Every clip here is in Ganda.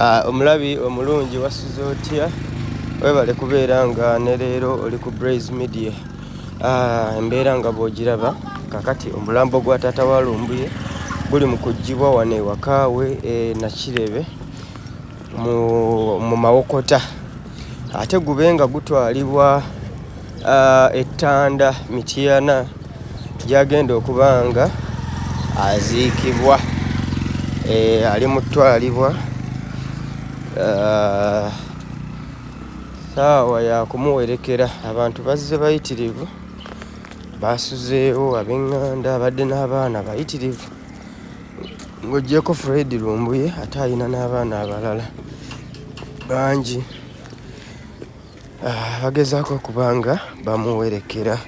Omulabi omulungi wasuze otya? Webale kubeera nga ne leero oli ku Blaze Media. Embeera nga bw'ogiraba kakati omulambo gwa taata wa Lumbuye guli mu kuggyibwa wano ewakaawe Nakirebe mu Mawokota, ate gube nga gutwalibwa Tanda Mityana gy'agenda okuba nga aziikibwa. Ali mu ttwalibwa saawa ya kumuwerekera. Abantu bazze bayitirivu, basuzeewo ab'eŋŋanda, abadde n'abaana bayitirivu, ng'oggyeko Fred Lumbuye ate alina n'abaana abalala bangi bagezaako okuba nga bamuwerekera.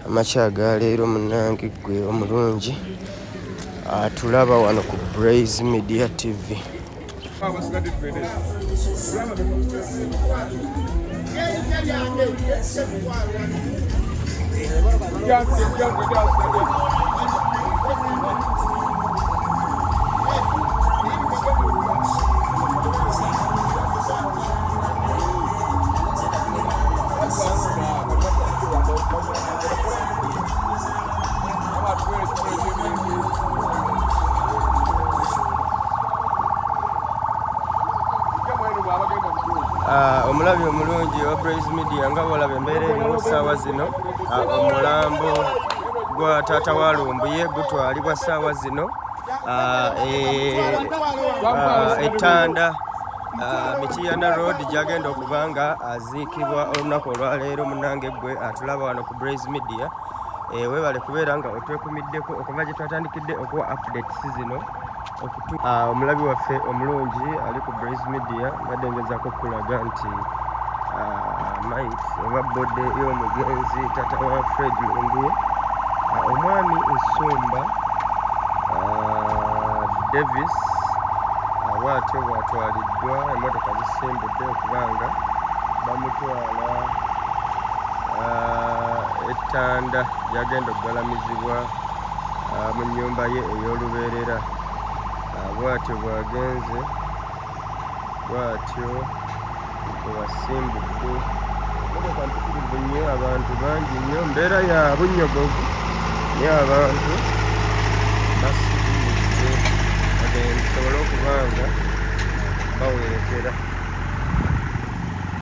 Amakya ga leero munnange ggwe omulungi atulaba wano ku Blaze Media TV. Omulabi omulungi wa Blaze Media nga bw'olaba embeera erimu ssaawa zino, omulambo gwa taata wa Lumbuye gutwalibwa ssaawa zino Tanda Mityana Road gy'agenda okuba nga aziikibwa olunaku olwaleero. Munnange ggwe atulaba wano ku Blaze Media. Weebale kubeera nga otwekumiddeko okuva gye twatandikidde okuwa updates zino. Omulabi waffe omulungi ali ku Blaze Media mbadde ngezaako okulaga nti mite oba bodde y'omugenzi taata wa Fred Lumbuye, omwami Nsumba Davis bw'atyo bw'atwaliddwa, emmotoka zisimbudde okuba nga bamutwala Tanda gy'agenda okugalamizibwa mu nnyumba ye ey'olubeerera. Bw'atyo bw'agenze, bw'atyo bw'asimbudde. Emmotoka mpitirivu nnyo, abantu bangi nnyo, mbeera ya bunnyogovu naye abantu basibiridde basobole okuba nga bawerekera.